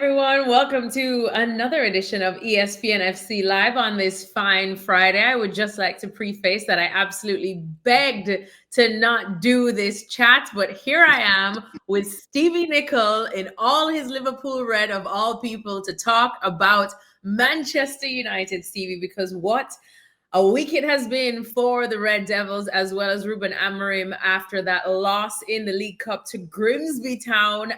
everyone. Welcome to another edition of ESPN FC Live on this fine Friday. I would just like to preface that I absolutely begged to not do this chat, but here I am with Stevie Nicol in all his Liverpool red of all people to talk about Manchester United, Stevie, because what a week it has been for the Red Devils, as well as Ruben Amorim after that loss in the League Cup to Grimsby Town.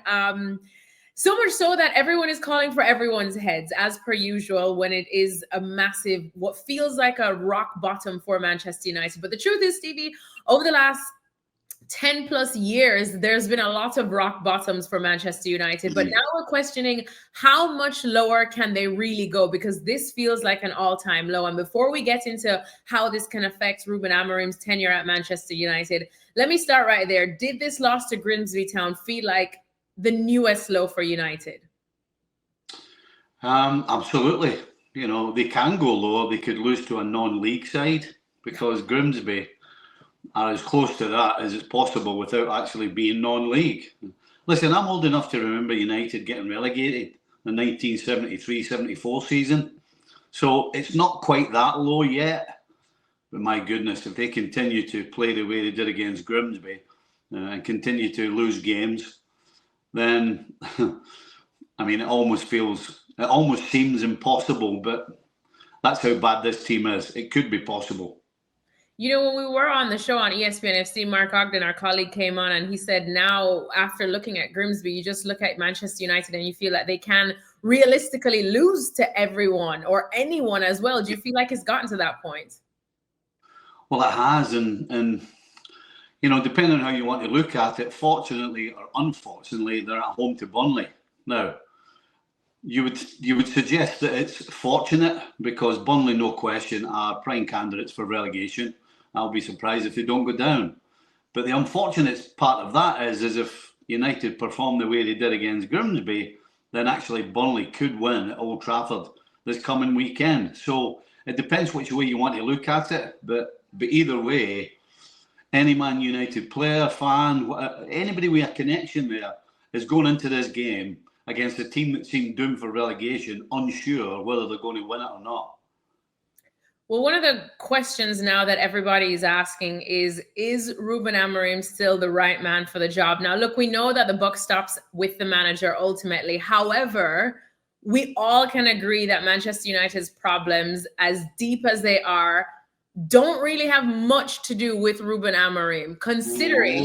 So much so that everyone is calling for everyone's heads, as per usual, when it is a massive, what feels like a rock bottom for Manchester United. But the truth is, Stevie, over the last 10 plus years, there's been a lot of rock bottoms for Manchester United. But now we're questioning how much lower can they really go, because this feels like an all-time low. And before we get into how this can affect Ruben Amorim's tenure at Manchester United, let me start right there. Did this loss to Grimsby Town feel like the newest low for United? Absolutely. You know, they can go lower. They could lose to a non-league side, because Grimsby are as close to that as it's possible without actually being non-league. Listen, I'm old enough to remember United getting relegated the 1973-74 season. So it's not quite that low yet. But my goodness, if they continue to play the way they did against Grimsby and continue to lose games, then, I mean, it almost seems impossible, but that's how bad this team is. It could be possible. You know, when we were on the show on ESPN FC, Mark Ogden, our colleague, came on and he said now, after looking at Grimsby, you just look at Manchester United and you feel like they can realistically lose to everyone or anyone as well. Do you feel like it's gotten to that point? Well, it has, and you know, depending on how you want to look at it, fortunately or unfortunately, they're at home to Burnley. Now, you would suggest that it's fortunate, because Burnley, no question, are prime candidates for relegation. I'll be surprised if they don't go down. But the unfortunate part of that is if United perform the way they did against Grimsby, then actually Burnley could win at Old Trafford this coming weekend. So it depends which way you want to look at it. But either way, any Man United player, fan, anybody with a connection there is going into this game against a team that seemed doomed for relegation, unsure whether they're going to win it or not. Well, one of the questions now that everybody is asking is Ruben Amorim still the right man for the job? Now, look, we know that the buck stops with the manager ultimately. However, we all can agree that Manchester United's problems, as deep as they are, don't really have much to do with Ruben Amorim, considering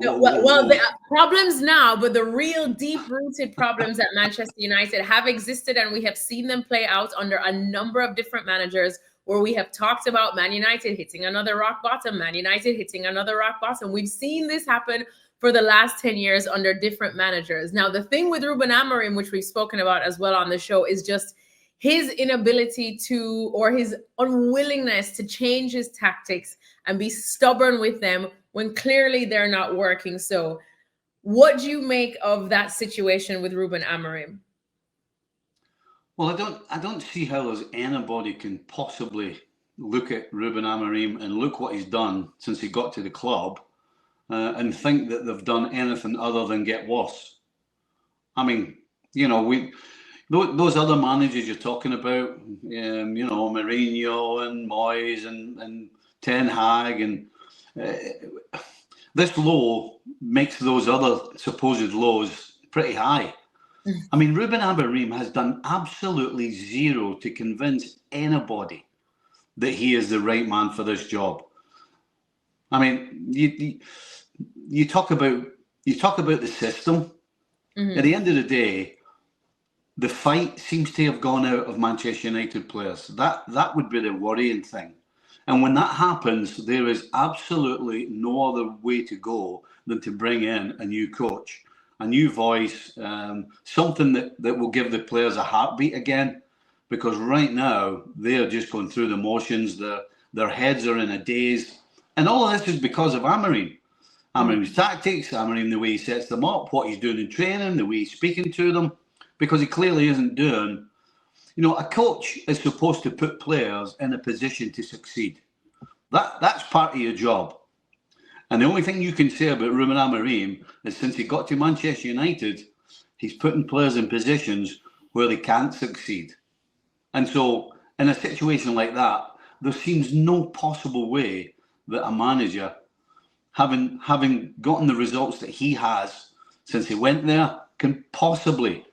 the problems now, but the real deep-rooted problems at Manchester United have existed, and we have seen them play out under a number of different managers, where we have talked about Man United hitting another rock bottom, Man United hitting another rock bottom. We've seen this happen for the last 10 years under different managers. Now, the thing with Ruben Amorim, which we've spoken about as well on the show, is just his inability to, or his unwillingness to change his tactics and be stubborn with them when clearly they're not working. So what do you make of that situation with Ruben Amorim? Well, I don't see how there's anybody can possibly look at Ruben Amorim and look what he's done since he got to the club and think that they've done anything other than get worse. I mean, you know, those other managers you're talking about, you know, Mourinho and Moyes and Ten Hag, and this low makes those other supposed lows pretty high. I mean, Ruben Amorim has done absolutely zero to convince anybody that he is the right man for this job. I mean, you talk about the system. At the end of the day, the fight seems to have gone out of Manchester United players. That would be the worrying thing. And when that happens, there is absolutely no other way to go than to bring in a new coach, a new voice, something that will give the players a heartbeat again. Because right now, they're just going through the motions. Their heads are in a daze. And all of this is because of Amorim. Amorim's tactics, Amorim, the way he sets them up, what he's doing in training, the way he's speaking to them. Because he clearly isn't doing, you know, a coach is supposed to put players in a position to succeed. That's part of your job. And the only thing you can say about Ruben Amorim is since he got to Manchester United, he's putting players in positions where they can't succeed. And so in a situation like that, there seems no possible way that a manager, having gotten the results that he has since he went there, can possibly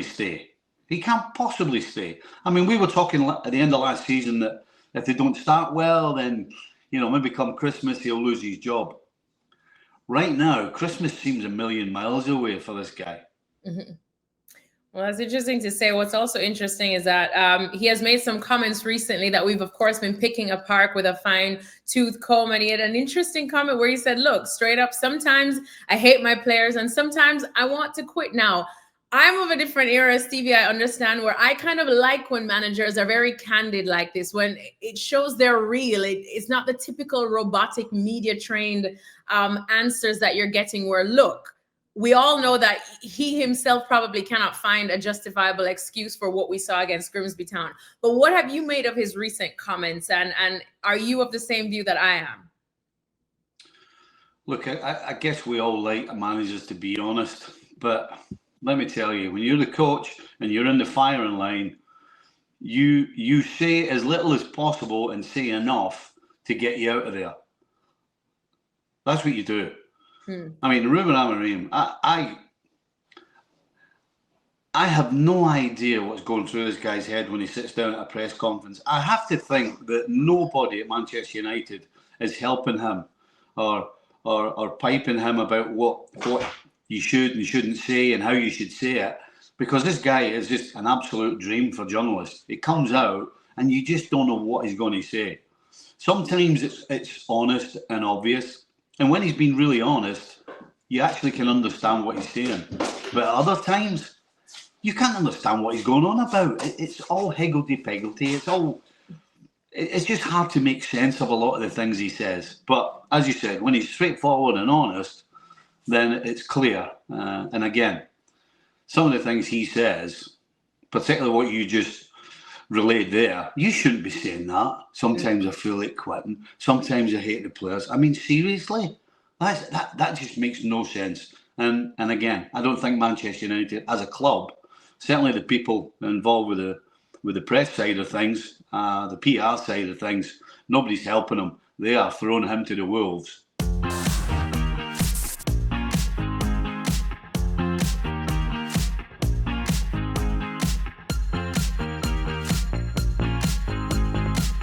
stay. He can't possibly stay. I mean, we were talking at the end of last season that if they don't start well, then, maybe come Christmas, he'll lose his job. Right now, Christmas seems a million miles away for this guy. Mm-hmm. Well, that's interesting to say. What's also interesting is that he has made some comments recently that we've, of course, been picking apart with a fine-tooth comb. And he had an interesting comment where he said, look, straight up, sometimes I hate my players and sometimes I want to quit. Now, I'm of a different era, Stevie, I understand, where I kind of like when managers are very candid like this, when it shows they're real. It's not the typical robotic media-trained answers that you're getting where, look, we all know that he himself probably cannot find a justifiable excuse for what we saw against Grimsby Town. But what have you made of his recent comments? And are you of the same view that I am? Look, I guess we all like managers to be honest. But let me tell you, when you're the coach and you're in the firing line, you say as little as possible and say enough to get you out of there. That's what you do. I mean, Ruben Amorim, I have no idea what's going through this guy's head when he sits down at a press conference. I have to think that nobody at Manchester United is helping him or piping him about what you should and shouldn't say and how you should say it, because this guy is just an absolute dream for journalists. It comes out and you just don't know what he's going to say. Sometimes it's honest and obvious. And when he's been really honest, you actually can understand what he's saying. But at other times, you can't understand what he's going on about. It's all higgledy-piggledy. It's just hard to make sense of a lot of the things he says. But as you said, when he's straightforward and honest, then it's clear. And again, some of the things he says, particularly what you just relayed there, you shouldn't be saying that. Sometimes I feel like quitting. Sometimes I hate the players. I mean, seriously, that just makes no sense. And again, I don't think Manchester United as a club, certainly the people involved with the press side of things, the PR side of things, nobody's helping him. They are throwing him to the wolves.